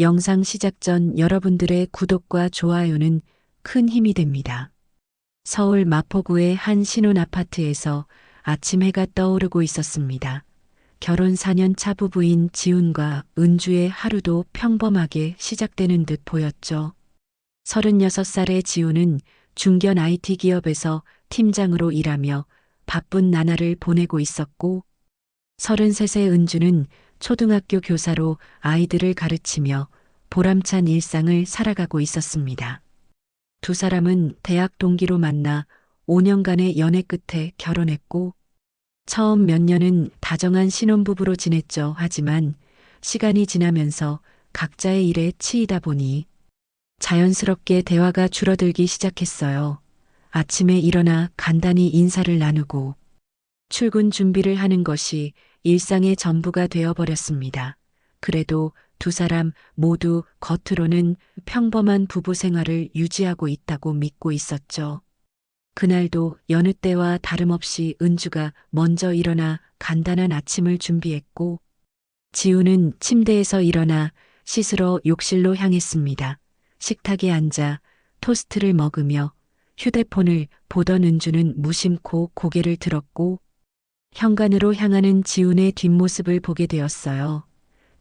영상 시작 전 여러분들의 구독과 좋아요는 큰 힘이 됩니다. 서울 마포구의 한 신혼 아파트에서 아침 해가 떠오르고 있었습니다. 결혼 4년 차 부부인 지훈과 은주의 하루도 평범하게 시작되는 듯 보였죠. 36살의 지훈은 중견 IT 기업에서 팀장으로 일하며 바쁜 나날을 보내고 있었고, 33세 은주는 초등학교 교사로 아이들을 가르치며 보람찬 일상을 살아가고 있었습니다. 두 사람은 대학 동기로 만나 5년간의 연애 끝에 결혼했고, 처음 몇 년은 다정한 신혼부부로 지냈죠. 하지만 시간이 지나면서 각자의 일에 치이다 보니 자연스럽게 대화가 줄어들기 시작했어요. 아침에 일어나 간단히 인사를 나누고 출근 준비를 하는 것이 일상의 전부가 되어버렸습니다. 그래도 두 사람 모두 겉으로는 평범한 부부 생활을 유지하고 있다고 믿고 있었죠. 그날도 여느 때와 다름없이 은주가 먼저 일어나 간단한 아침을 준비했고, 지우는 침대에서 일어나 씻으러 욕실로 향했습니다. 식탁에 앉아 토스트를 먹으며 휴대폰을 보던 은주는 무심코 고개를 들었고, 현관으로 향하는 지훈의 뒷모습을 보게 되었어요.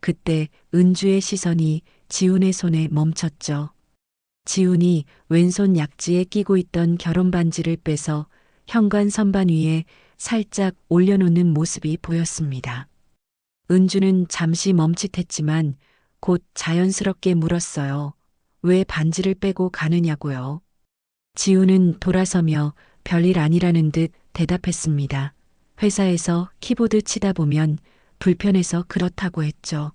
그때 은주의 시선이 지훈의 손에 멈췄죠. 지훈이 왼손 약지에 끼고 있던 결혼 반지를 빼서 현관 선반 위에 살짝 올려놓는 모습이 보였습니다. 은주는 잠시 멈칫했지만 곧 자연스럽게 물었어요. 왜 반지를 빼고 가느냐고요. 지훈은 돌아서며 별일 아니라는 듯 대답했습니다. 회사에서 키보드 치다 보면 불편해서 그렇다고 했죠.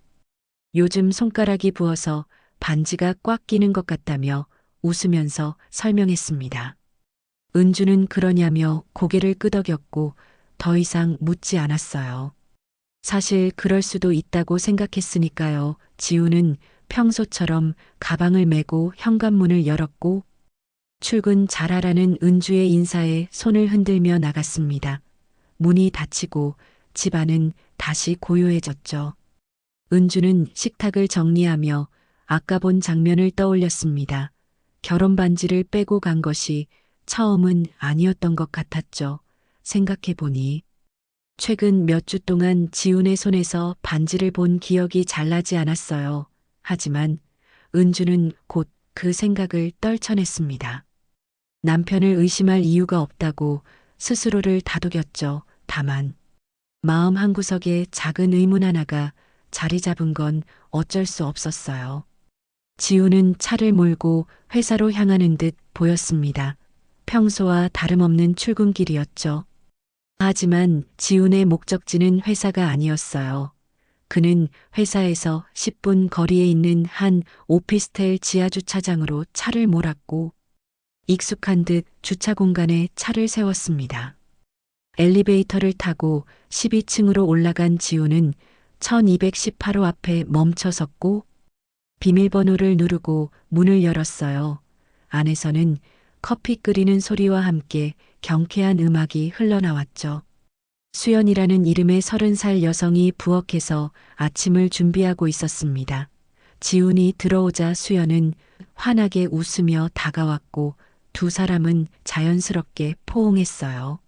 요즘 손가락이 부어서 반지가 꽉 끼는 것 같다며 웃으면서 설명했습니다. 은주는 그러냐며 고개를 끄덕였고 더 이상 묻지 않았어요. 사실 그럴 수도 있다고 생각했으니까요. 지우는 평소처럼 가방을 메고 현관문을 열었고 출근 잘하라는 은주의 인사에 손을 흔들며 나갔습니다. 문이 닫히고 집안은 다시 고요해졌죠. 은주는 식탁을 정리하며 아까 본 장면을 떠올렸습니다. 결혼 반지를 빼고 간 것이 처음은 아니었던 것 같았죠. 생각해보니 최근 몇 주 동안 지훈의 손에서 반지를 본 기억이 잘 나지 않았어요. 하지만 은주는 곧 그 생각을 떨쳐냈습니다. 남편을 의심할 이유가 없다고 스스로를 다독였죠. 다만 마음 한구석에 작은 의문 하나가 자리 잡은 건 어쩔 수 없었어요. 지우는 차를 몰고 회사로 향하는 듯 보였습니다. 평소와 다름없는 출근길이었죠. 하지만 지훈의 목적지는 회사가 아니었어요. 그는 회사에서 10분 거리에 있는 한 오피스텔 지하주차장으로 차를 몰았고 익숙한 듯 주차 공간에 차를 세웠습니다. 엘리베이터를 타고 12층으로 올라간 지훈은 1218호 앞에 멈춰 섰고 비밀번호를 누르고 문을 열었어요. 안에서는 커피 끓이는 소리와 함께 경쾌한 음악이 흘러나왔죠. 수연이라는 이름의 30살 여성이 부엌에서 아침을 준비하고 있었습니다. 지훈이 들어오자 수연은 환하게 웃으며 다가왔고 두 사람은 자연스럽게 포옹했어요.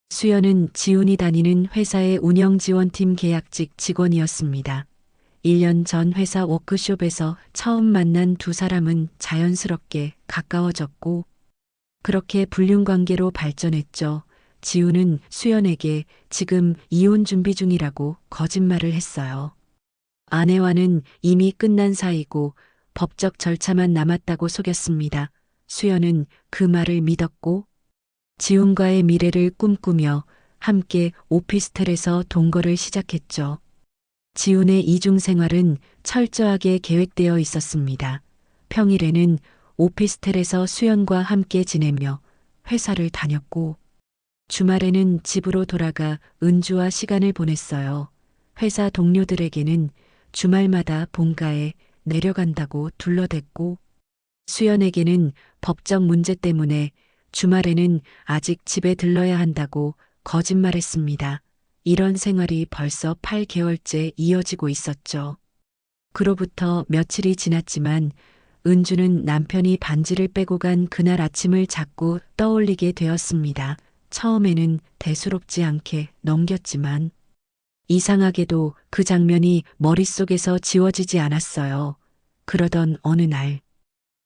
수연은 지훈이 다니는 회사의 운영지원팀 계약직 직원이었습니다. 1년 전 회사 워크숍에서 처음 만난 두 사람은 자연스럽게 가까워졌고 그렇게 불륜 관계로 발전했죠. 지훈은 수연에게 지금 이혼 준비 중이라고 거짓말을 했어요. 아내와는 이미 끝난 사이고 법적 절차만 남았다고 속였습니다. 수연은 그 말을 믿었고 지훈과의 미래를 꿈꾸며 함께 오피스텔에서 동거를 시작했죠. 지훈의 이중 생활은 철저하게 계획되어 있었습니다. 평일에는 오피스텔에서 수연과 함께 지내며 회사를 다녔고 주말에는 집으로 돌아가 은주와 시간을 보냈어요. 회사 동료들에게는 주말마다 본가에 내려간다고 둘러댔고 수연에게는 법적 문제 때문에 주말에는 아직 집에 들러야 한다고 거짓말했습니다. 이런 생활이 벌써 8개월째 이어지고 있었죠. 그로부터 며칠이 지났지만 은주는 남편이 반지를 빼고 간 그날 아침을 자꾸 떠올리게 되었습니다. 처음에는 대수롭지 않게 넘겼지만 이상하게도 그 장면이 머릿속에서 지워지지 않았어요. 그러던 어느 날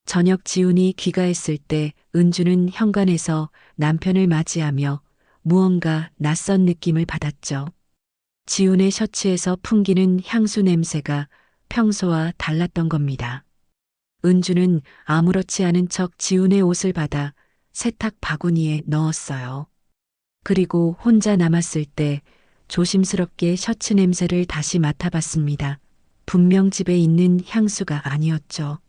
저녁 지훈이 귀가했을 때 은주는 현관에서 남편을 맞이하며 무언가 낯선 느낌을 받았죠. 지훈의 셔츠에서 풍기는 향수 냄새가 평소와 달랐던 겁니다. 은주는 아무렇지 않은 척 지훈의 옷을 받아 세탁 바구니에 넣었어요. 그리고 혼자 남았을 때 조심스럽게 셔츠 냄새를 다시 맡아봤습니다. 분명 집에 있는 향수가 아니었죠.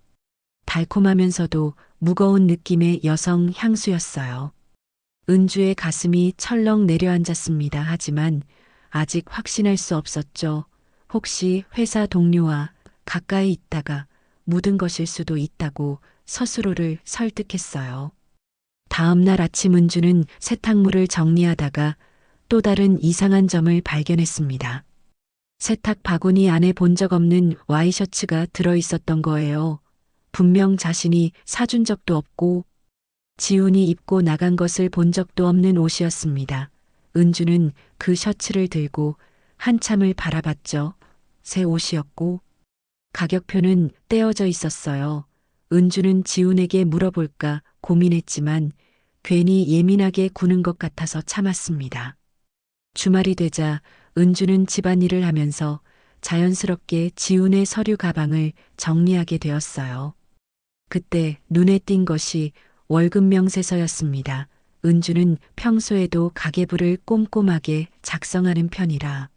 달콤하면서도 무거운 느낌의 여성 향수였어요. 은주의 가슴이 철렁 내려앉았습니다. 하지만 아직 확신할 수 없었죠. 혹시 회사 동료와 가까이 있다가 묻은 것일 수도 있다고 스스로를 설득했어요. 다음 날 아침 은주는 세탁물을 정리하다가 또 다른 이상한 점을 발견했습니다. 세탁 바구니 안에 본 적 없는 와이셔츠가 들어있었던 거예요. 분명 자신이 사준 적도 없고 지훈이 입고 나간 것을 본 적도 없는 옷이었습니다. 은주는 그 셔츠를 들고 한참을 바라봤죠. 새 옷이었고 가격표는 떼어져 있었어요. 은주는 지훈에게 물어볼까 고민했지만 괜히 예민하게 구는 것 같아서 참았습니다. 주말이 되자 은주는 집안일을 하면서 자연스럽게 지훈의 서류 가방을 정리하게 되었어요. 그때 눈에 띈 것이 월급 명세서였습니다. 은주는 평소에도 가계부를 꼼꼼하게 작성하는 편이라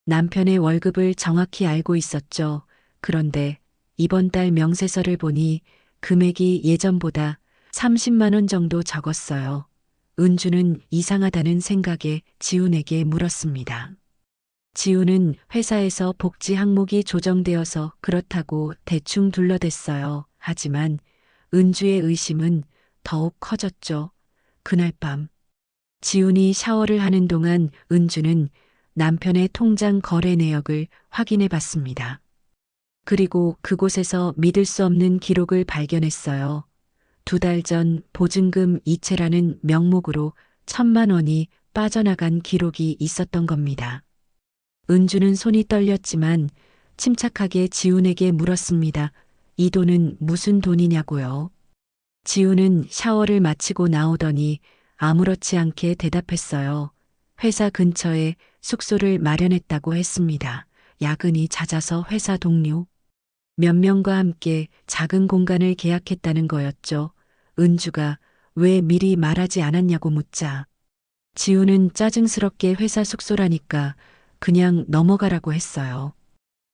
남편의 월급을 정확히 알고 있었죠. 그런데 이번 달 명세서를 보니 금액이 예전보다 30만 원 정도 적었어요. 은주는 이상하다는 생각에 지훈에게 물었습니다. 지훈은 회사에서 복지 항목이 조정되어서 그렇다고 대충 둘러댔어요. 하지만 은주의 의심은 더욱 커졌죠. 그날 밤 지훈이 샤워를 하는 동안 은주는 남편의 통장 거래 내역을 확인해 봤습니다. 그리고 그곳에서 믿을 수 없는 기록을 발견했어요. 2달 전 보증금 이체라는 명목으로 1,000만 원이 빠져나간 기록이 있었던 겁니다. 은주는 손이 떨렸지만 침착하게 지훈에게 물었습니다. 이 돈은 무슨 돈이냐고요? 지훈은 샤워를 마치고 나오더니 아무렇지 않게 대답했어요. 회사 근처에 숙소를 마련했다고 했습니다. 야근이 잦아서 회사 동료 몇 명과 함께 작은 공간을 계약했다는 거였죠. 은주가 왜 미리 말하지 않았냐고 묻자 지훈은 짜증스럽게 회사 숙소라니까 그냥 넘어가라고 했어요.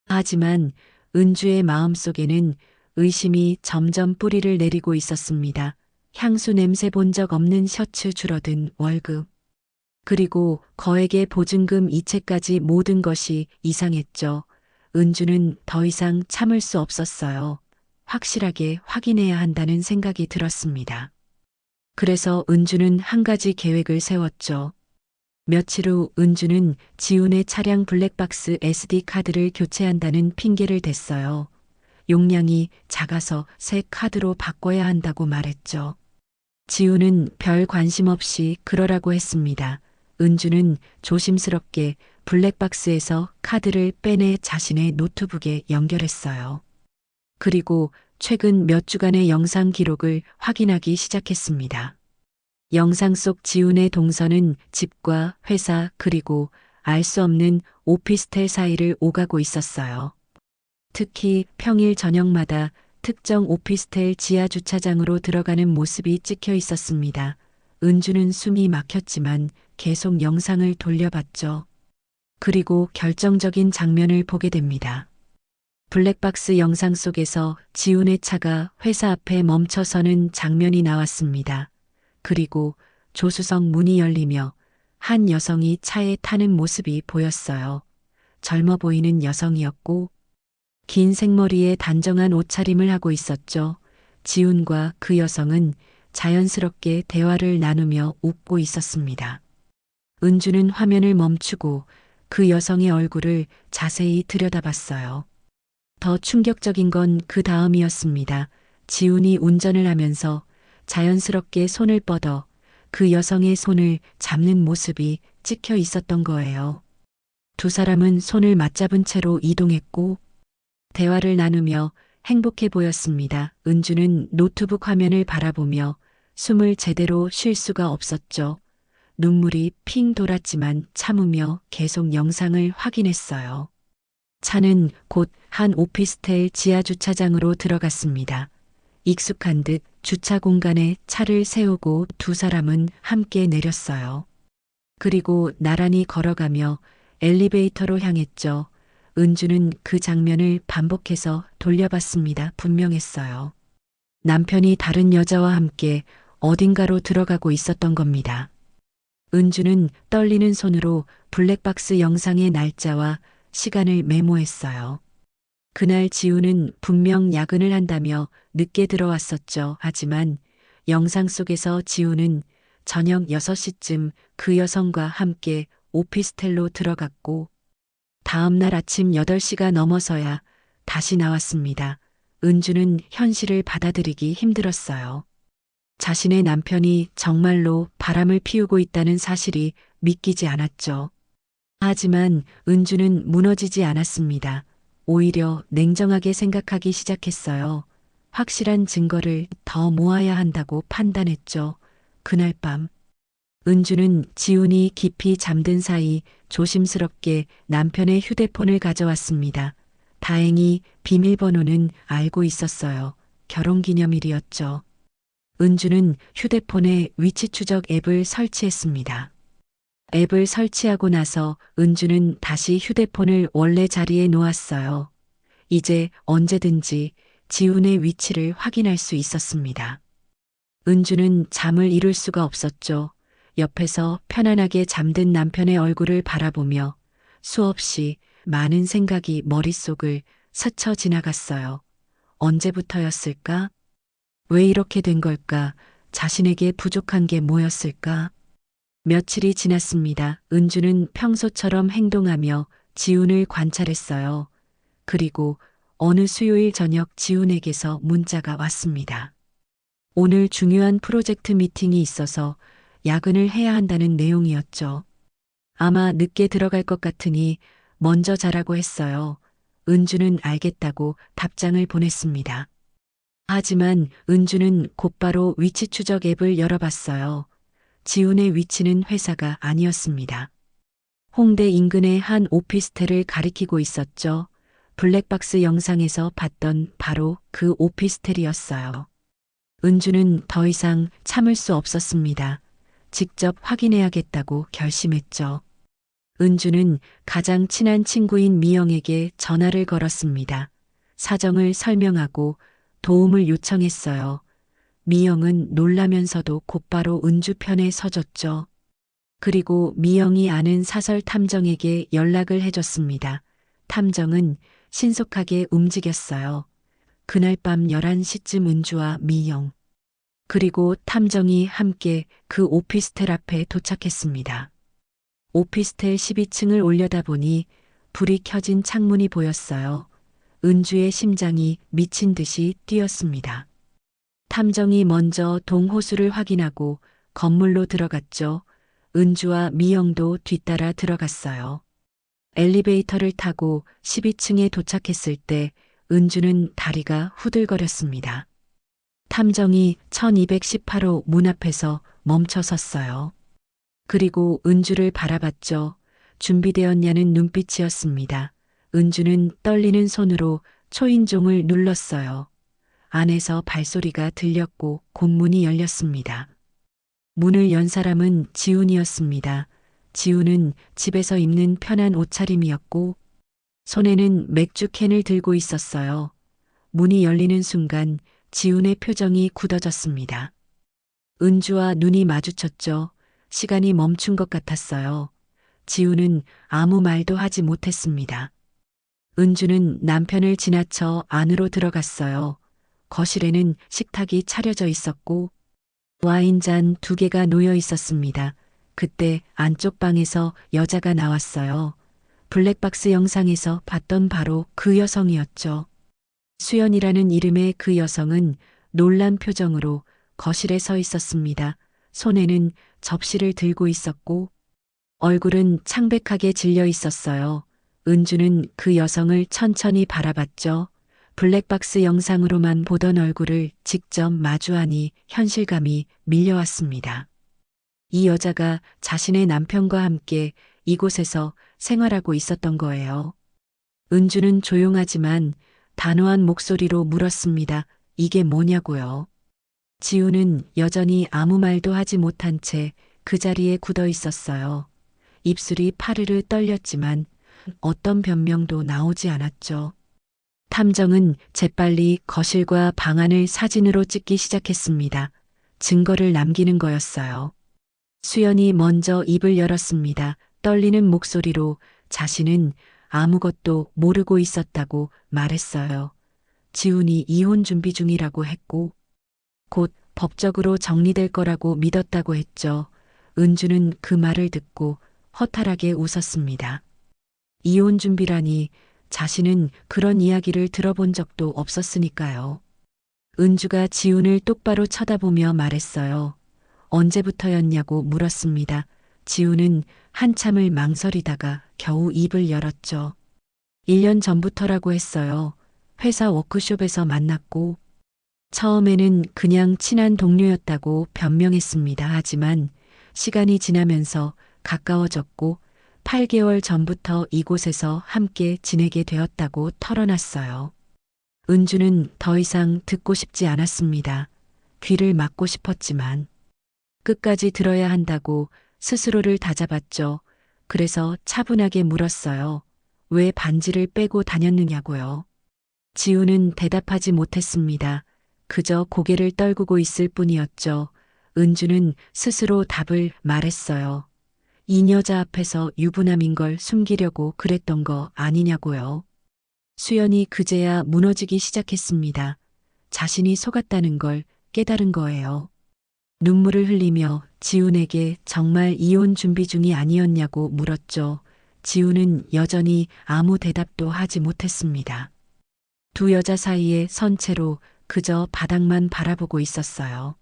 하지만 은주의 마음속에는 의심이 점점 뿌리를 내리고 있었습니다. 향수 냄새 본 적 없는 셔츠 줄어든 월급. 그리고 거액의 보증금 이체까지 모든 것이 이상했죠. 은주는 더 이상 참을 수 없었어요. 확실하게 확인해야 한다는 생각이 들었습니다. 그래서 은주는 한 가지 계획을 세웠죠. 며칠 후 은주는 지훈의 차량 블랙박스 SD카드를 교체한다는 핑계를 댔어요. 용량이 작아서 새 카드로 바꿔야 한다고 말했죠. 지훈은 별 관심 없이 그러라고 했습니다. 은주는 조심스럽게 블랙박스에서 카드를 빼내 자신의 노트북에 연결했어요. 그리고 최근 몇 주간의 영상 기록을 확인하기 시작했습니다. 영상 속 지훈의 동선은 집과 회사 그리고 알 수 없는 오피스텔 사이를 오가고 있었어요. 특히 평일 저녁마다 특정 오피스텔 지하 주차장으로 들어가는 모습이 찍혀 있었습니다. 은주는 숨이 막혔지만 계속 영상을 돌려봤죠. 그리고 결정적인 장면을 보게 됩니다. 블랙박스 영상 속에서 지훈의 차가 회사 앞에 멈춰서는 장면이 나왔습니다. 그리고 조수석 문이 열리며 한 여성이 차에 타는 모습이 보였어요. 젊어 보이는 여성이었고 긴 생머리에 단정한 옷차림을 하고 있었죠. 지훈과 그 여성은 자연스럽게 대화를 나누며 웃고 있었습니다. 은주는 화면을 멈추고 그 여성의 얼굴을 자세히 들여다봤어요. 더 충격적인 건 그 다음이었습니다. 지훈이 운전을 하면서 자연스럽게 손을 뻗어 그 여성의 손을 잡는 모습이 찍혀 있었던 거예요. 두 사람은 손을 맞잡은 채로 이동했고 대화를 나누며 행복해 보였습니다. 은주는 노트북 화면을 바라보며 숨을 제대로 쉴 수가 없었죠. 눈물이 핑 돌았지만 참으며 계속 영상을 확인했어요. 차는 곧 한 오피스텔 지하 주차장으로 들어갔습니다. 익숙한 듯 주차 공간에 차를 세우고 두 사람은 함께 내렸어요. 그리고 나란히 걸어가며 엘리베이터로 향했죠. 은주는 그 장면을 반복해서 돌려봤습니다. 분명했어요. 남편이 다른 여자와 함께 어딘가로 들어가고 있었던 겁니다. 은주는 떨리는 손으로 블랙박스 영상의 날짜와 시간을 메모했어요. 그날 지우는 분명 야근을 한다며 늦게 들어왔었죠. 하지만 영상 속에서 지우는 저녁 6시쯤 그 여성과 함께 오피스텔로 들어갔고 다음 날 아침 8시가 넘어서야 다시 나왔습니다. 은주는 현실을 받아들이기 힘들었어요. 자신의 남편이 정말로 바람을 피우고 있다는 사실이 믿기지 않았죠. 하지만 은주는 무너지지 않았습니다. 오히려 냉정하게 생각하기 시작했어요. 확실한 증거를 더 모아야 한다고 판단했죠. 그날 밤 은주는 지훈이 깊이 잠든 사이 조심스럽게 남편의 휴대폰을 가져왔습니다. 다행히 비밀번호는 알고 있었어요. 결혼기념일이었죠. 은주는 휴대폰에 위치 추적 앱을 설치했습니다. 앱을 설치하고 나서 은주는 다시 휴대폰을 원래 자리에 놓았어요. 이제 언제든지 지훈의 위치를 확인할 수 있었습니다. 은주는 잠을 이룰 수가 없었죠. 옆에서 편안하게 잠든 남편의 얼굴을 바라보며 수없이 많은 생각이 머릿속을 스쳐 지나갔어요. 언제부터였을까? 왜 이렇게 된 걸까? 자신에게 부족한 게 뭐였을까? 며칠이 지났습니다. 은주는 평소처럼 행동하며 지훈을 관찰했어요. 그리고 어느 수요일 저녁 지훈에게서 문자가 왔습니다. 오늘 중요한 프로젝트 미팅이 있어서 야근을 해야 한다는 내용이었죠. 아마 늦게 들어갈 것 같으니 먼저 자라고 했어요. 은주는 알겠다고 답장을 보냈습니다. 하지만 은주는 곧바로 위치 추적 앱을 열어봤어요. 지훈의 위치는 회사가 아니었습니다. 홍대 인근의 한 오피스텔을 가리키고 있었죠. 블랙박스 영상에서 봤던 바로 그 오피스텔이었어요. 은주는 더 이상 참을 수 없었습니다. 직접 확인해야겠다고 결심했죠. 은주는 가장 친한 친구인 미영에게 전화를 걸었습니다. 사정을 설명하고 도움을 요청했어요. 미영은 놀라면서도 곧바로 은주 편에 서줬죠. 그리고 미영이 아는 사설 탐정에게 연락을 해줬습니다. 탐정은 신속하게 움직였어요. 그날 밤 11시쯤 은주와 미영, 그리고 탐정이 함께 그 오피스텔 앞에 도착했습니다. 오피스텔 12층을 올려다보니 불이 켜진 창문이 보였어요. 은주의 심장이 미친 듯이 뛰었습니다. 탐정이 먼저 동호수를 확인하고 건물로 들어갔죠. 은주와 미영도 뒤따라 들어갔어요. 엘리베이터를 타고 12층에 도착했을 때 은주는 다리가 후들거렸습니다. 탐정이 1218호 문 앞에서 멈춰 섰어요. 그리고 은주를 바라봤죠. 준비되었냐는 눈빛이었습니다. 은주는 떨리는 손으로 초인종을 눌렀어요. 안에서 발소리가 들렸고 공문이 열렸습니다. 문을 연 사람은 지훈이었습니다. 지훈은 집에서 입는 편한 옷차림이었고 손에는 맥주 캔을 들고 있었어요. 문이 열리는 순간 지훈의 표정이 굳어졌습니다. 은주와 눈이 마주쳤죠. 시간이 멈춘 것 같았어요. 지훈은 아무 말도 하지 못했습니다. 은주는 남편을 지나쳐 안으로 들어갔어요. 거실에는 식탁이 차려져 있었고 와인잔 2개가 놓여 있었습니다. 그때 안쪽 방에서 여자가 나왔어요. 블랙박스 영상에서 봤던 바로 그 여성이었죠. 수연이라는 이름의 그 여성은 놀란 표정으로 거실에 서 있었습니다. 손에는 접시를 들고 있었고 얼굴은 창백하게 질려 있었어요. 은주는 그 여성을 천천히 바라봤죠. 블랙박스 영상으로만 보던 얼굴을 직접 마주하니 현실감이 밀려왔습니다. 이 여자가 자신의 남편과 함께 이곳에서 생활하고 있었던 거예요. 은주는 조용하지만 단호한 목소리로 물었습니다. 이게 뭐냐고요? 지우는 여전히 아무 말도 하지 못한 채 그 자리에 굳어 있었어요. 입술이 파르르 떨렸지만 어떤 변명도 나오지 않았죠. 탐정은 재빨리 거실과 방안을 사진으로 찍기 시작했습니다. 증거를 남기는 거였어요. 수연이 먼저 입을 열었습니다. 떨리는 목소리로 자신은 아무것도 모르고 있었다고 말했어요. 지훈이 이혼 준비 중이라고 했고 곧 법적으로 정리될 거라고 믿었다고 했죠. 은주는 그 말을 듣고 허탈하게 웃었습니다. 이혼 준비라니 자신은 그런 이야기를 들어본 적도 없었으니까요. 은주가 지훈을 똑바로 쳐다보며 말했어요. 언제부터였냐고 물었습니다. 지훈은 한참을 망설이다가 겨우 입을 열었죠. 1년 전부터라고 했어요. 회사 워크숍에서 만났고 처음에는 그냥 친한 동료였다고 변명했습니다. 하지만 시간이 지나면서 가까워졌고 8개월 전부터 이곳에서 함께 지내게 되었다고 털어놨어요. 은주는 더 이상 듣고 싶지 않았습니다. 귀를 막고 싶었지만 끝까지 들어야 한다고 스스로를 다잡았죠. 그래서 차분하게 물었어요. 왜 반지를 빼고 다녔느냐고요. 지우는 대답하지 못했습니다. 그저 고개를 떨구고 있을 뿐이었죠. 은주는 스스로 답을 말했어요. 이 여자 앞에서 유부남인 걸 숨기려고 그랬던 거 아니냐고요. 수연이 그제야 무너지기 시작했습니다. 자신이 속았다는 걸 깨달은 거예요. 눈물을 흘리며 지훈에게 정말 이혼 준비 중이 아니었냐고 물었죠. 지훈은 여전히 아무 대답도 하지 못했습니다. 두 여자 사이에 선 채로 그저 바닥만 바라보고 있었어요.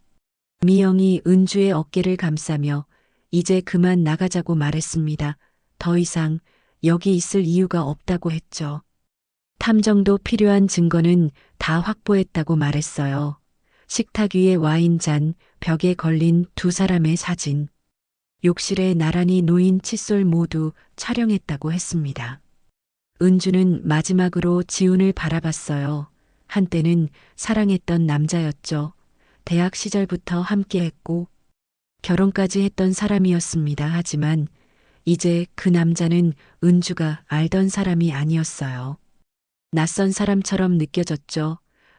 미영이 은주의 어깨를 감싸며 이제 그만 나가자고 말했습니다. 더 이상 여기 있을 이유가 없다고 했죠. 탐정도 필요한 증거는 다 확보했다고 말했어요. 식탁 위에 와인잔, 벽에 걸린 두 사람의 사진, 욕실에 나란히 놓인 칫솔 모두 촬영했다고 했습니다. 은주는 마지막으로 지훈을 바라봤어요. 한때는 사랑했던 남자였죠. 대학 시절부터 함께했고 결혼까지 했던 사람이었습니다. 하지만 이제 그 남자는 은주가 알던 사람이 아니었어요. 낯선 사람처럼 느껴졌죠.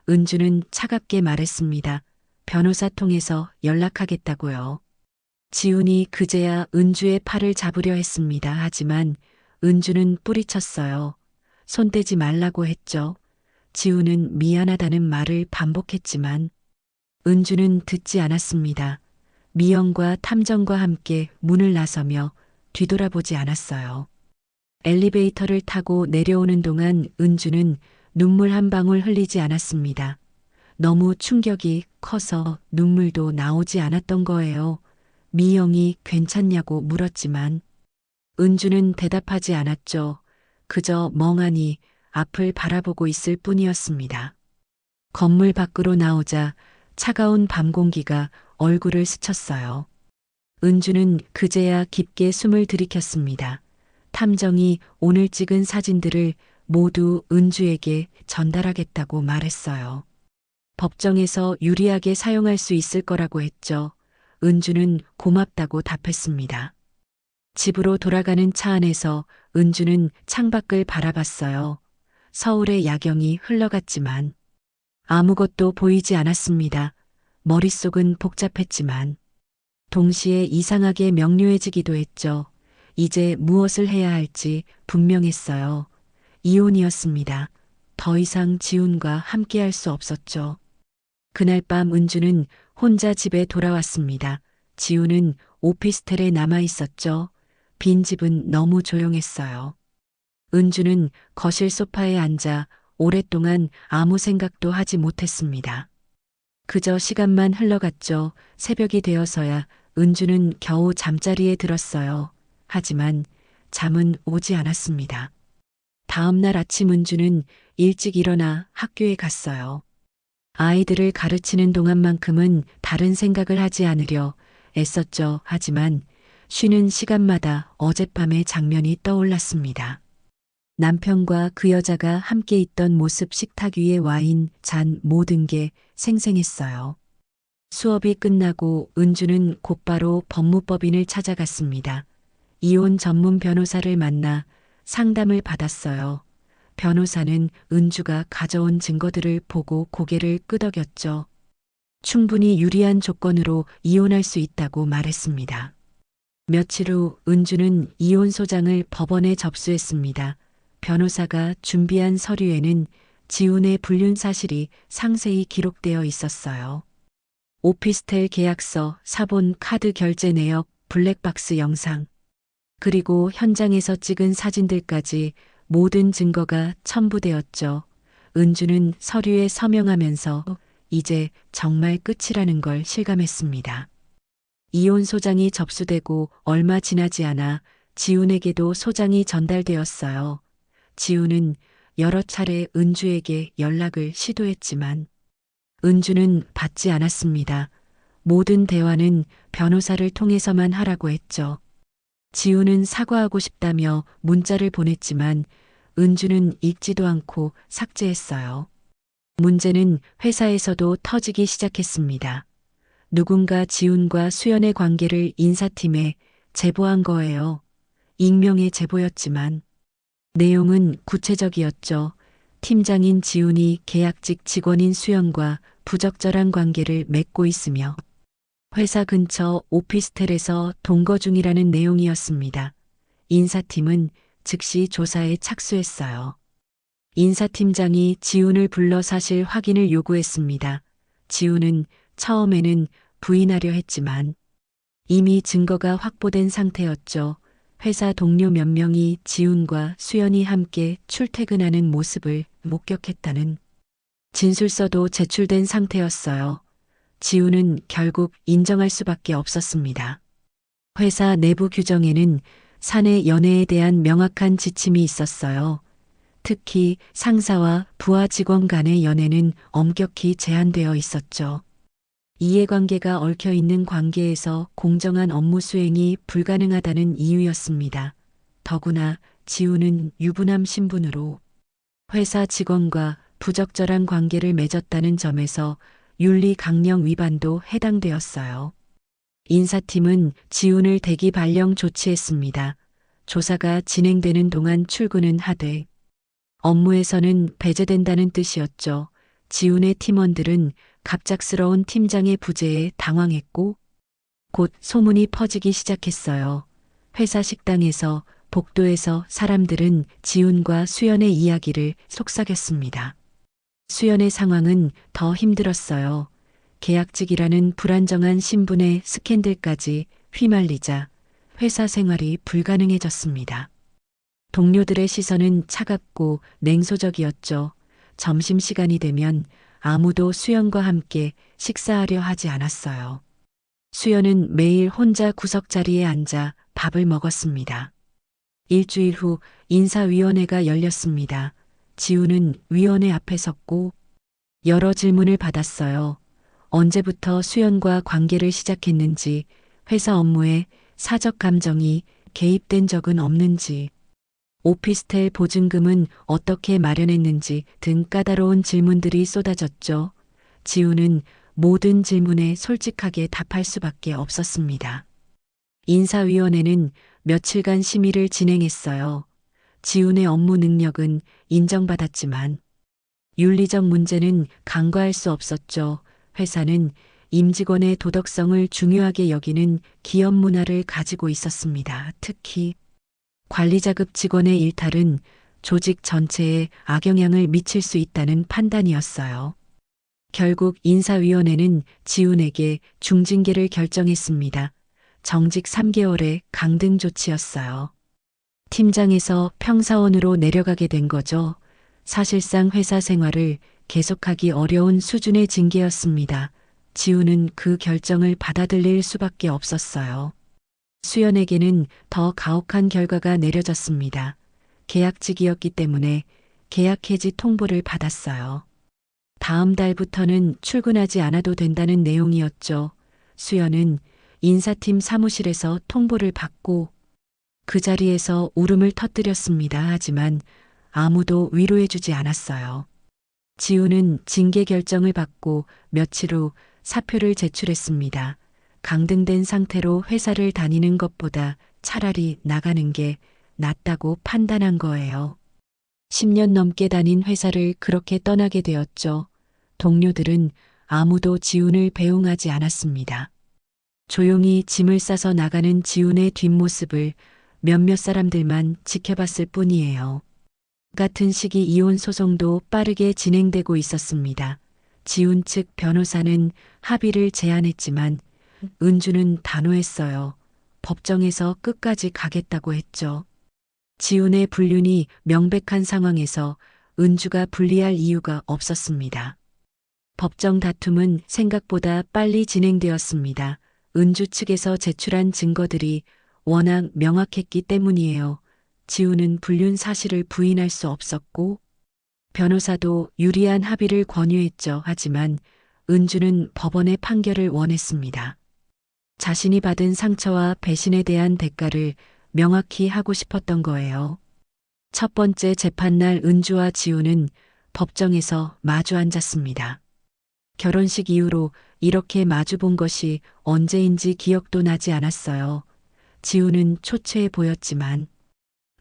은주는 차갑게 말했습니다. 변호사 통해서 연락하겠다고요. 지훈이 그제야 은주의 팔을 잡으려 했습니다. 하지만 은주는 뿌리쳤어요. 손대지 말라고 했죠. 지훈은 미안하다는 말을 반복했지만 은주는 듣지 않았습니다. 미영과 탐정과 함께 문을 나서며 뒤돌아보지 않았어요. 엘리베이터를 타고 내려오는 동안 은주는 눈물 한 방울 흘리지 않았습니다. 너무 충격이 커서 눈물도 나오지 않았던 거예요. 미영이 괜찮냐고 물었지만 은주는 대답하지 않았죠. 그저 멍하니 앞을 바라보고 있을 뿐이었습니다. 건물 밖으로 나오자 차가운 밤 공기가 얼굴을 스쳤어요. 은주는 그제야 깊게 숨을 들이켰습니다. 탐정이 오늘 찍은 사진들을 모두 은주에게 전달하겠다고 말했어요. 법정에서 유리하게 사용할 수 있을 거라고 했죠. 은주는 고맙다고 답했습니다. 집으로 돌아가는 차 안에서 은주는 창밖을 바라봤어요. 서울의 야경이 흘러갔지만 아무것도 보이지 않았습니다. 머릿속은 복잡했지만 동시에 이상하게 명료해지기도 했죠. 이제 무엇을 해야 할지 분명했어요. 이혼이었습니다. 더 이상 지훈과 함께할 수 없었죠. 그날 밤 은주는 혼자 집에 돌아왔습니다. 지훈은 오피스텔에 남아 있었죠. 빈 집은 너무 조용했어요. 은주는 거실 소파에 앉아 오랫동안 아무 생각도 하지 못했습니다. 그저 시간만 흘러갔죠. 새벽이 되어서야 은주는 겨우 잠자리에 들었어요. 하지만 잠은 오지 않았습니다. 다음 날 아침 은주는 일찍 일어나 학교에 갔어요. 아이들을 가르치는 동안만큼은 다른 생각을 하지 않으려 애썼죠. 하지만 쉬는 시간마다 어젯밤의 장면이 떠올랐습니다. 남편과 그 여자가 함께 있던 모습, 식탁 위에 와인, 잔, 모든 게 생생했어요. 수업이 끝나고 은주는 곧바로 법무법인을 찾아갔습니다. 이혼 전문 변호사를 만나 상담을 받았어요. 변호사는 은주가 가져온 증거들을 보고 고개를 끄덕였죠. 충분히 유리한 조건으로 이혼할 수 있다고 말했습니다. 며칠 후 은주는 이혼 소장을 법원에 접수했습니다. 변호사가 준비한 서류에는 지훈의 불륜 사실이 상세히 기록되어 있었어요. 오피스텔 계약서, 사본, 카드 결제 내역, 블랙박스 영상, 그리고 현장에서 찍은 사진들까지 모든 증거가 첨부되었죠. 은주는 서류에 서명하면서 이제 정말 끝이라는 걸 실감했습니다. 이혼 소장이 접수되고 얼마 지나지 않아 지훈에게도 소장이 전달되었어요. 지훈은 여러 차례 은주에게 연락을 시도했지만 은주는 받지 않았습니다. 모든 대화는 변호사를 통해서만 하라고 했죠. 지훈은 사과하고 싶다며 문자를 보냈지만 은주는 읽지도 않고 삭제했어요. 문제는 회사에서도 터지기 시작했습니다. 누군가 지훈과 수연의 관계를 인사팀에 제보한 거예요. 익명의 제보였지만 내용은 구체적이었죠. 팀장인 지훈이 계약직 직원인 수연과 부적절한 관계를 맺고 있으며 회사 근처 오피스텔에서 동거 중이라는 내용이었습니다. 인사팀은 즉시 조사에 착수했어요. 인사팀장이 지훈을 불러 사실 확인을 요구했습니다. 지훈은 처음에는 부인하려 했지만 이미 증거가 확보된 상태였죠. 회사 동료 몇 명이 지훈과 수연이 함께 출퇴근하는 모습을 목격했다는 진술서도 제출된 상태였어요. 지훈은 결국 인정할 수밖에 없었습니다. 회사 내부 규정에는 사내 연애에 대한 명확한 지침이 있었어요. 특히 상사와 부하 직원 간의 연애는 엄격히 제한되어 있었죠. 이해관계가 얽혀 있는 관계에서 공정한 업무 수행이 불가능하다는 이유였습니다. 더구나 지훈은 유부남 신분으로 회사 직원과 부적절한 관계를 맺었다는 점에서 윤리 강령 위반도 해당되었어요. 인사팀은 지훈을 대기 발령 조치했습니다. 조사가 진행되는 동안 출근은 하되 업무에서는 배제된다는 뜻이었죠. 지훈의 팀원들은 갑작스러운 팀장의 부재에 당황했고 곧 소문이 퍼지기 시작했어요. 회사 식당에서 복도에서 사람들은 지훈과 수연의 이야기를 속삭였습니다. 수연의 상황은 더 힘들었어요. 계약직이라는 불안정한 신분의 스캔들까지 휘말리자 회사 생활이 불가능해졌습니다. 동료들의 시선은 차갑고 냉소적이었죠. 점심시간이 되면 아무도 수연과 함께 식사하려 하지 않았어요. 수연은 매일 혼자 구석자리에 앉아 밥을 먹었습니다. 일주일 후 인사위원회가 열렸습니다. 지훈은 위원회 앞에 섰고 여러 질문을 받았어요. 언제부터 수연과 관계를 시작했는지, 회사 업무에 사적 감정이 개입된 적은 없는지, 오피스텔 보증금은 어떻게 마련했는지 등 까다로운 질문들이 쏟아졌죠. 지훈은 모든 질문에 솔직하게 답할 수밖에 없었습니다. 인사위원회는 며칠간 심의를 진행했어요. 지훈의 업무 능력은 인정받았지만 윤리적 문제는 간과할 수 없었죠. 회사는 임직원의 도덕성을 중요하게 여기는 기업 문화를 가지고 있었습니다. 특히 관리자급 직원의 일탈은 조직 전체에 악영향을 미칠 수 있다는 판단이었어요. 결국 인사위원회는 지훈에게 중징계를 결정했습니다. 정직 3개월의 강등 조치였어요. 팀장에서 평사원으로 내려가게 된 거죠. 사실상 회사 생활을 계속하기 어려운 수준의 징계였습니다. 지우는 그 결정을 받아들일 수밖에 없었어요. 수연에게는 더 가혹한 결과가 내려졌습니다. 계약직이었기 때문에 계약 해지 통보를 받았어요. 다음 달부터는 출근하지 않아도 된다는 내용이었죠. 수연은 인사팀 사무실에서 통보를 받고 그 자리에서 울음을 터뜨렸습니다. 하지만 아무도 위로해주지 않았어요. 지우는 징계 결정을 받고 며칠 후 사표를 제출했습니다. 강등된 상태로 회사를 다니는 것보다 차라리 나가는 게 낫다고 판단한 거예요. 10년 넘게 다닌 회사를 그렇게 떠나게 되었죠. 동료들은 아무도 지훈을 배웅하지 않았습니다. 조용히 짐을 싸서 나가는 지훈의 뒷모습을 몇몇 사람들만 지켜봤을 뿐이에요. 같은 시기 이혼 소송도 빠르게 진행되고 있었습니다. 지훈 측 변호사는 합의를 제안했지만 은주는 단호했어요. 법정에서 끝까지 가겠다고 했죠. 지훈의 불륜이 명백한 상황에서 은주가 불리할 이유가 없었습니다. 법정 다툼은 생각보다 빨리 진행되었습니다. 은주 측에서 제출한 증거들이 워낙 명확했기 때문이에요. 지훈은 불륜 사실을 부인할 수 없었고 변호사도 유리한 합의를 권유했죠. 하지만 은주는 법원의 판결을 원했습니다. 자신이 받은 상처와 배신에 대한 대가를 명확히 하고 싶었던 거예요. 첫 번째 재판날 은주와 지훈은 법정에서 마주 앉았습니다. 결혼식 이후로 이렇게 마주 본 것이 언제인지 기억도 나지 않았어요. 지훈은 초췌해 보였지만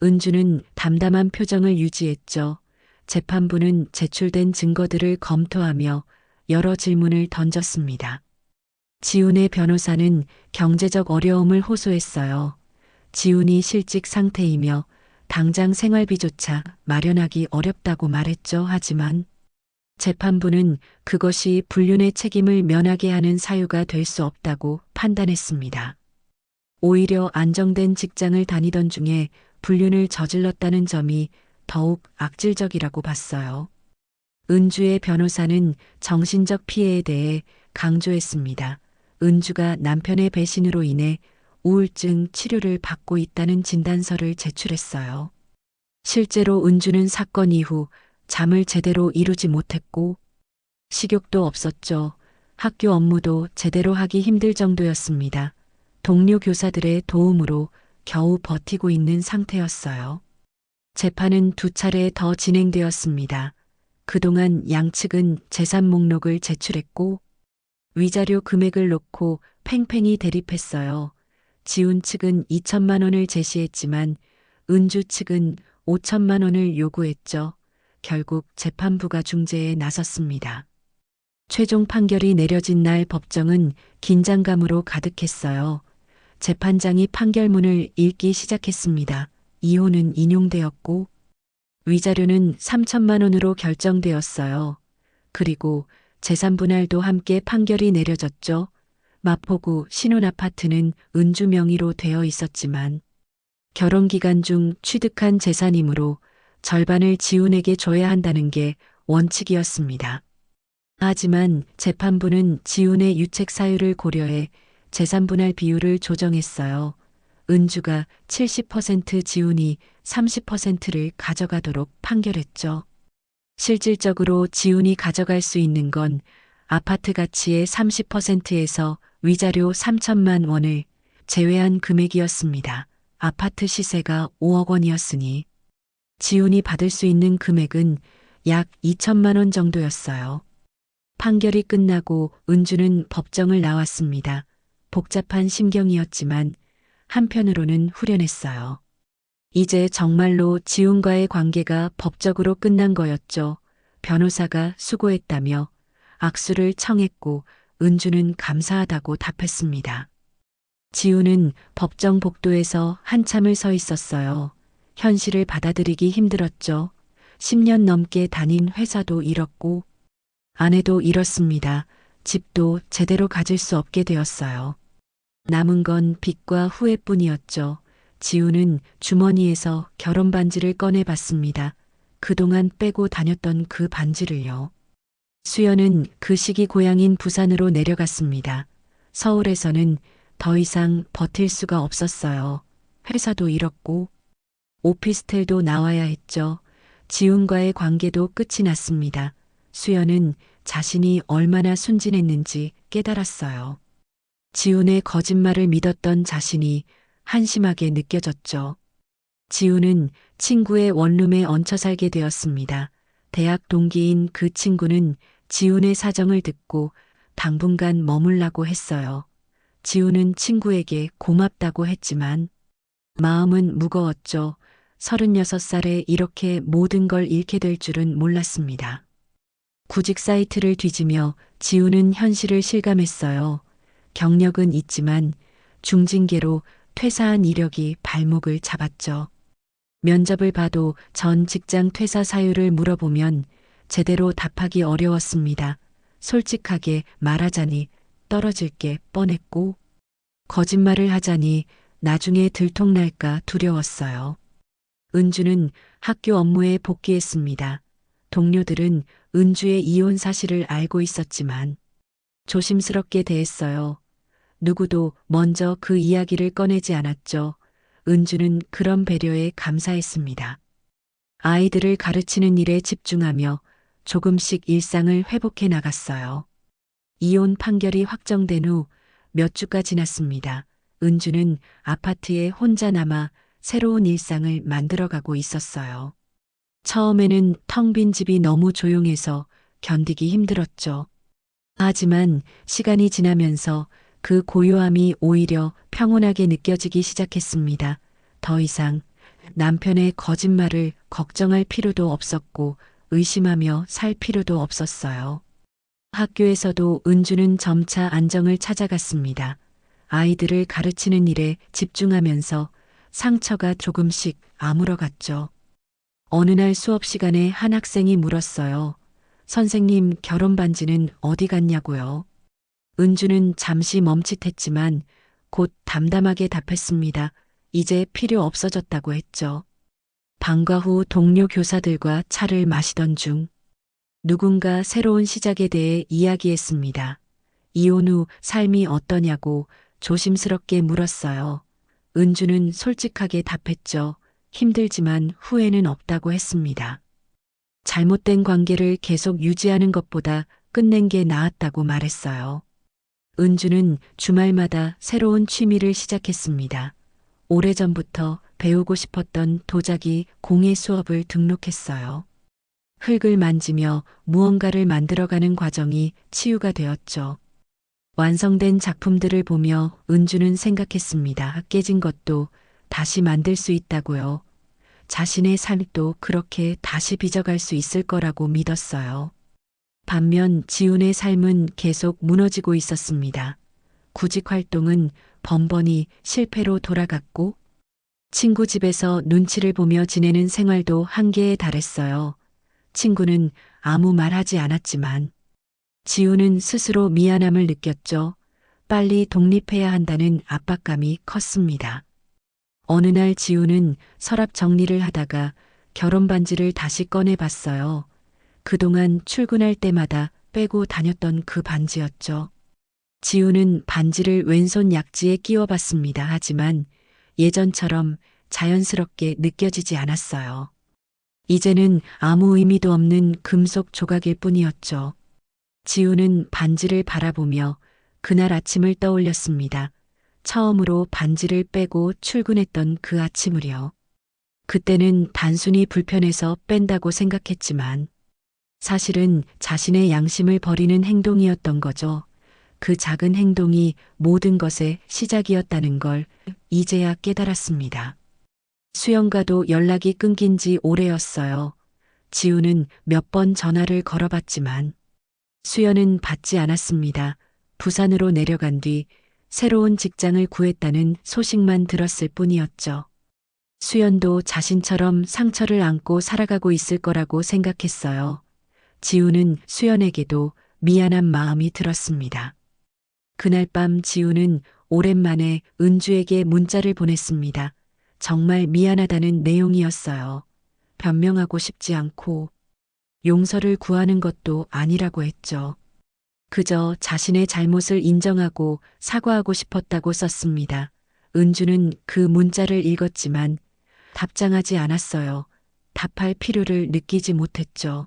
은주는 담담한 표정을 유지했죠. 재판부는 제출된 증거들을 검토하며 여러 질문을 던졌습니다. 지훈의 변호사는 경제적 어려움을 호소했어요. 지훈이 실직 상태이며 당장 생활비조차 마련하기 어렵다고 말했죠. 하지만 재판부는 그것이 불륜의 책임을 면하게 하는 사유가 될 수 없다고 판단했습니다. 오히려 안정된 직장을 다니던 중에 불륜을 저질렀다는 점이 더욱 악질적이라고 봤어요. 은주의 변호사는 정신적 피해에 대해 강조했습니다. 은주가 남편의 배신으로 인해 우울증 치료를 받고 있다는 진단서를 제출했어요. 실제로 은주는 사건 이후 잠을 제대로 이루지 못했고 식욕도 없었죠. 학교 업무도 제대로 하기 힘들 정도였습니다. 동료 교사들의 도움으로 겨우 버티고 있는 상태였어요. 재판은 2차례 더 진행되었습니다. 그동안 양측은 재산 목록을 제출했고 위자료 금액을 놓고 팽팽히 대립했어요. 지훈 측은 2천만 원을 제시했지만 은주 측은 5천만 원을 요구했죠. 결국 재판부가 중재에 나섰습니다. 최종 판결이 내려진 날 법정은 긴장감으로 가득했어요. 재판장이 판결문을 읽기 시작했습니다. 이혼은 인용되었고 위자료는 3천만 원으로 결정되었어요. 그리고 재산 분할도 함께 판결이 내려졌죠. 마포구 신혼아파트는 은주 명의로 되어 있었지만 결혼 기간 중 취득한 재산이므로 절반을 지훈에게 줘야 한다는 게 원칙이었습니다. 하지만 재판부는 지훈의 유책 사유를 고려해 재산 분할 비율을 조정했어요. 은주가 70%, 지훈이 30%를 가져가도록 판결했죠. 실질적으로 지훈이 가져갈 수 있는 건 아파트 가치의 30%에서 위자료 3천만 원을 제외한 금액이었습니다. 아파트 시세가 5억 원이었으니 지훈이 받을 수 있는 금액은 약 2천만 원 정도였어요. 판결이 끝나고 은주는 법정을 나왔습니다. 복잡한 심경이었지만 한편으로는 후련했어요. 이제 정말로 지훈과의 관계가 법적으로 끝난 거였죠. 변호사가 수고했다며 악수를 청했고 은주는 감사하다고 답했습니다. 지훈은 법정 복도에서 한참을 서 있었어요. 현실을 받아들이기 힘들었죠. 10년 넘게 다닌 회사도 잃었고 아내도 잃었습니다. 집도 제대로 가질 수 없게 되었어요. 남은 건 빚과 후회뿐이었죠. 지훈은 주머니에서 결혼 반지를 꺼내봤습니다. 그동안 빼고 다녔던 그 반지를요. 수연은 그 시기 고향인 부산으로 내려갔습니다. 서울에서는 더 이상 버틸 수가 없었어요. 회사도 잃었고 오피스텔도 나와야 했죠. 지훈과의 관계도 끝이 났습니다. 수연은 자신이 얼마나 순진했는지 깨달았어요. 지훈의 거짓말을 믿었던 자신이 한심하게 느껴졌죠. 지훈은 친구의 원룸에 얹혀 살게 되었습니다. 대학 동기인 그 친구는 지훈의 사정을 듣고 당분간 머물라고 했어요. 지훈은 친구에게 고맙다고 했지만 마음은 무거웠죠. 36살에 이렇게 모든 걸 잃게 될 줄은 몰랐습니다. 구직 사이트를 뒤지며 지훈은 현실을 실감했어요. 경력은 있지만 중징계로 퇴사한 이력이 발목을 잡았죠. 면접을 봐도 전 직장 퇴사 사유를 물어보면 제대로 답하기 어려웠습니다. 솔직하게 말하자니 떨어질 게 뻔했고 거짓말을 하자니 나중에 들통날까 두려웠어요. 은주는 학교 업무에 복귀했습니다. 동료들은 은주의 이혼 사실을 알고 있었지만 조심스럽게 대했어요. 누구도 먼저 그 이야기를 꺼내지 않았죠. 은주는 그런 배려에 감사했습니다. 아이들을 가르치는 일에 집중하며 조금씩 일상을 회복해 나갔어요. 이혼 판결이 확정된 후 몇 주가 지났습니다. 은주는 아파트에 혼자 남아 새로운 일상을 만들어가고 있었어요. 처음에는 텅 빈 집이 너무 조용해서 견디기 힘들었죠. 하지만 시간이 지나면서 그 고요함이 오히려 평온하게 느껴지기 시작했습니다. 더 이상 남편의 거짓말을 걱정할 필요도 없었고 의심하며 살 필요도 없었어요. 학교에서도 은주는 점차 안정을 찾아갔습니다. 아이들을 가르치는 일에 집중하면서 상처가 조금씩 아물어갔죠. 어느 날 수업 시간에 한 학생이 물었어요. 선생님, 결혼 반지는 어디 갔냐고요? 은주는 잠시 멈칫했지만 곧 담담하게 답했습니다. 이제 필요 없어졌다고 했죠. 방과 후 동료 교사들과 차를 마시던 중 누군가 새로운 시작에 대해 이야기했습니다. 이혼 후 삶이 어떠냐고 조심스럽게 물었어요. 은주는 솔직하게 답했죠. 힘들지만 후회는 없다고 했습니다. 잘못된 관계를 계속 유지하는 것보다 끝낸 게 나았다고 말했어요. 은주는 주말마다 새로운 취미를 시작했습니다. 오래전부터 배우고 싶었던 도자기 공예 수업을 등록했어요. 흙을 만지며 무언가를 만들어가는 과정이 치유가 되었죠. 완성된 작품들을 보며 은주는 생각했습니다. 깨진 것도 다시 만들 수 있다고요. 자신의 삶도 그렇게 다시 빚어갈 수 있을 거라고 믿었어요. 반면 지훈의 삶은 계속 무너지고 있었습니다. 구직 활동은 번번이 실패로 돌아갔고 친구 집에서 눈치를 보며 지내는 생활도 한계에 달했어요. 친구는 아무 말하지 않았지만 지훈은 스스로 미안함을 느꼈죠. 빨리 독립해야 한다는 압박감이 컸습니다. 어느 날 지훈은 서랍 정리를 하다가 결혼 반지를 다시 꺼내봤어요. 그동안 출근할 때마다 빼고 다녔던 그 반지였죠. 지훈은 반지를 왼손 약지에 끼워봤습니다. 하지만 예전처럼 자연스럽게 느껴지지 않았어요. 이제는 아무 의미도 없는 금속 조각일 뿐이었죠. 지훈은 반지를 바라보며 그날 아침을 떠올렸습니다. 처음으로 반지를 빼고 출근했던 그 아침을요. 그때는 단순히 불편해서 뺀다고 생각했지만 사실은 자신의 양심을 버리는 행동이었던 거죠. 그 작은 행동이 모든 것의 시작이었다는 걸 이제야 깨달았습니다. 수영과도 연락이 끊긴 지 오래였어요. 지우는 몇 번 전화를 걸어봤지만 수연은 받지 않았습니다. 부산으로 내려간 뒤 새로운 직장을 구했다는 소식만 들었을 뿐이었죠. 수연도 자신처럼 상처를 안고 살아가고 있을 거라고 생각했어요. 지우는 수연에게도 미안한 마음이 들었습니다. 그날 밤 지우는 오랜만에 은주에게 문자를 보냈습니다. 정말 미안하다는 내용이었어요. 변명하고 싶지 않고 용서를 구하는 것도 아니라고 했죠. 그저 자신의 잘못을 인정하고 사과하고 싶었다고 썼습니다. 은주는 그 문자를 읽었지만 답장하지 않았어요. 답할 필요를 느끼지 못했죠.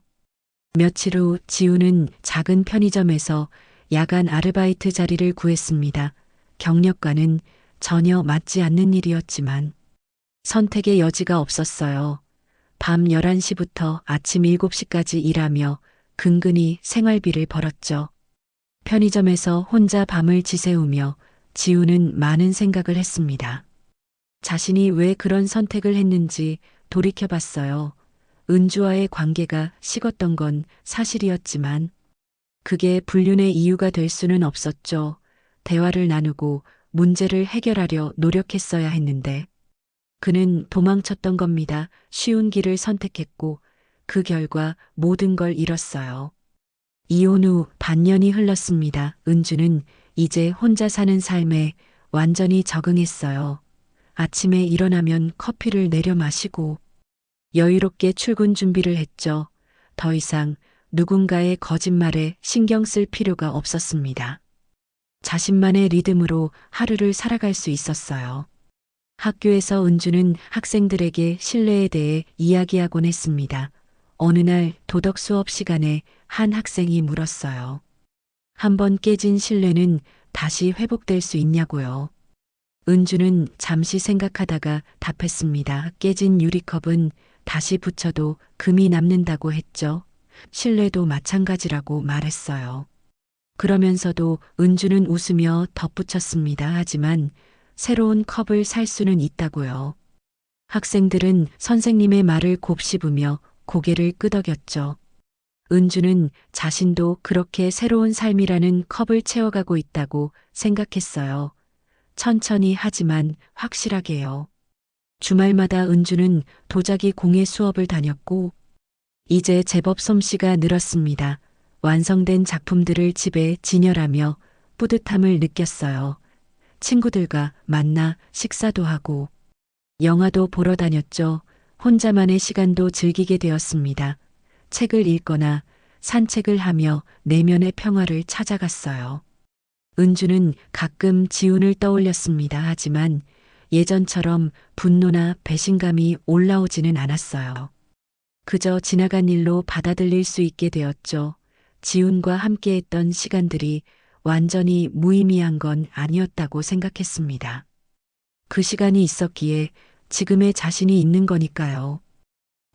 며칠 후 지우는 작은 편의점에서 야간 아르바이트 자리를 구했습니다. 경력과는 전혀 맞지 않는 일이었지만 선택의 여지가 없었어요. 밤 11시부터 아침 7시까지 일하며 근근히 생활비를 벌었죠. 편의점에서 혼자 밤을 지새우며 지우는 많은 생각을 했습니다. 자신이 왜 그런 선택을 했는지 돌이켜봤어요. 은주와의 관계가 식었던 건 사실이었지만 그게 불륜의 이유가 될 수는 없었죠. 대화를 나누고 문제를 해결하려 노력했어야 했는데 그는 도망쳤던 겁니다. 쉬운 길을 선택했고 그 결과 모든 걸 잃었어요. 이혼 후 반년이 흘렀습니다. 은주는 이제 혼자 사는 삶에 완전히 적응했어요. 아침에 일어나면 커피를 내려 마시고 여유롭게 출근 준비를 했죠. 더 이상 누군가의 거짓말에 신경 쓸 필요가 없었습니다. 자신만의 리듬으로 하루를 살아갈 수 있었어요. 학교에서 은주는 학생들에게 신뢰에 대해 이야기하곤 했습니다. 어느 날 도덕 수업 시간에 한 학생이 물었어요. 한 번 깨진 신뢰는 다시 회복될 수 있냐고요. 은주는 잠시 생각하다가 답했습니다. 깨진 유리컵은 다시 붙여도 금이 남는다고 했죠. 신뢰도 마찬가지라고 말했어요. 그러면서도 은주는 웃으며 덧붙였습니다. 하지만 새로운 컵을 살 수는 있다고요. 학생들은 선생님의 말을 곱씹으며 고개를 끄덕였죠. 은주는 자신도 그렇게 새로운 삶이라는 컵을 채워가고 있다고 생각했어요. 천천히 하지만 확실하게요. 주말마다 은주는 도자기 공예 수업을 다녔고 이제 제법 솜씨가 늘었습니다. 완성된 작품들을 집에 진열하며 뿌듯함을 느꼈어요. 친구들과 만나 식사도 하고 영화도 보러 다녔죠. 혼자만의 시간도 즐기게 되었습니다. 책을 읽거나 산책을 하며 내면의 평화를 찾아갔어요. 은주는 가끔 지훈을 떠올렸습니다. 하지만 예전처럼 분노나 배신감이 올라오지는 않았어요. 그저 지나간 일로 받아들일 수 있게 되었죠. 지훈과 함께했던 시간들이 완전히 무의미한 건 아니었다고 생각했습니다. 그 시간이 있었기에 지금의 자신이 있는 거니까요.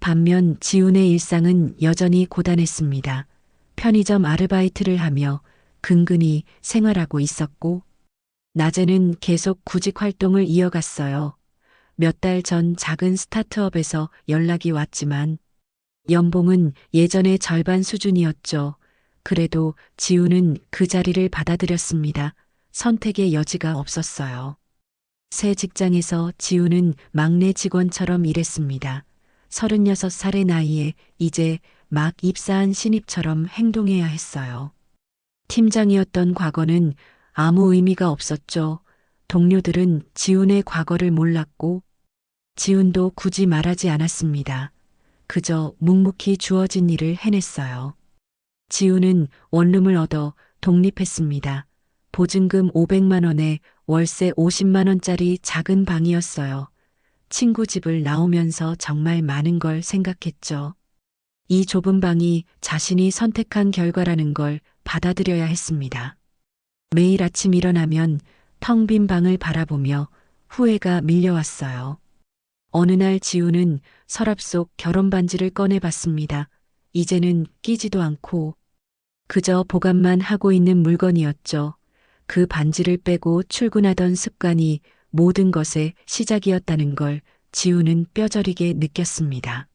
반면 지훈의 일상은 여전히 고단했습니다. 편의점 아르바이트를 하며 근근히 생활하고 있었고 낮에는 계속 구직 활동을 이어갔어요. 몇 달 전 작은 스타트업에서 연락이 왔지만 연봉은 예전의 절반 수준이었죠. 그래도 지우는 그 자리를 받아들였습니다. 선택의 여지가 없었어요. 새 직장에서 지우는 막내 직원처럼 일했습니다. 36살의 나이에 이제 막 입사한 신입처럼 행동해야 했어요. 팀장이었던 과거는 아무 의미가 없었죠. 동료들은 지훈의 과거를 몰랐고 지훈도 굳이 말하지 않았습니다. 그저 묵묵히 주어진 일을 해냈어요. 지훈은 원룸을 얻어 독립했습니다. 보증금 500만 원에 월세 50만 원짜리 작은 방이었어요. 친구 집을 나오면서 정말 많은 걸 생각했죠. 이 좁은 방이 자신이 선택한 결과라는 걸 받아들여야 했습니다. 매일 아침 일어나면 텅 빈 방을 바라보며 후회가 밀려왔어요. 어느 날 지우는 서랍 속 결혼 반지를 꺼내봤습니다. 이제는 끼지도 않고 그저 보관만 하고 있는 물건이었죠. 그 반지를 빼고 출근하던 습관이 모든 것의 시작이었다는 걸 지우는 뼈저리게 느꼈습니다.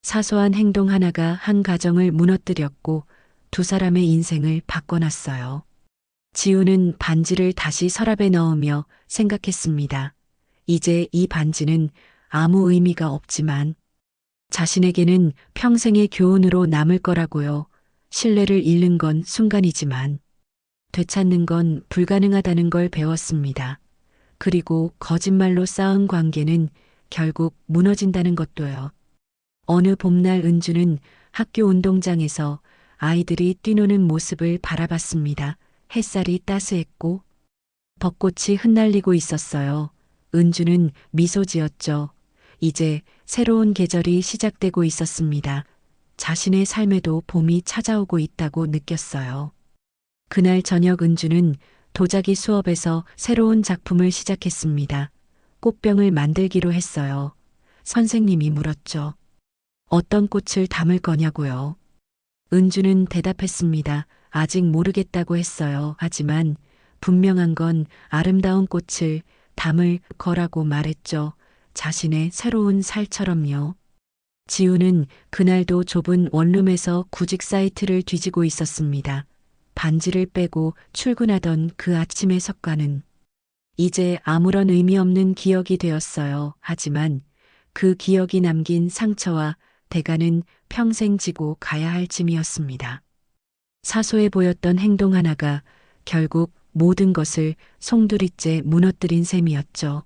사소한 행동 하나가 한 가정을 무너뜨렸고 두 사람의 인생을 바꿔놨어요. 지우는 반지를 다시 서랍에 넣으며 생각했습니다. 이제 이 반지는 아무 의미가 없지만 자신에게는 평생의 교훈으로 남을 거라고요. 신뢰를 잃는 건 순간이지만 되찾는 건 불가능하다는 걸 배웠습니다. 그리고 거짓말로 쌓은 관계는 결국 무너진다는 것도요. 어느 봄날 은주는 학교 운동장에서 아이들이 뛰노는 모습을 바라봤습니다. 햇살이 따스했고 벚꽃이 흩날리고 있었어요. 은주는 미소 지었죠. 이제 새로운 계절이 시작되고 있었습니다. 자신의 삶에도 봄이 찾아오고 있다고 느꼈어요. 그날 저녁 은주는 도자기 수업에서 새로운 작품을 시작했습니다. 꽃병을 만들기로 했어요. 선생님이 물었죠. 어떤 꽃을 담을 거냐고요. 은주는 대답했습니다. 아직 모르겠다고 했어요. 하지만 분명한 건 아름다운 꽃을 담을 거라고 말했죠. 자신의 새로운 살처럼요. 지우는 그날도 좁은 원룸에서 구직 사이트를 뒤지고 있었습니다. 반지를 빼고 출근하던 그 아침의 석가는 이제 아무런 의미 없는 기억이 되었어요. 하지만 그 기억이 남긴 상처와 대가는 평생 지고 가야 할 짐이었습니다. 사소해 보였던 행동 하나가 결국 모든 것을 송두리째 무너뜨린 셈이었죠.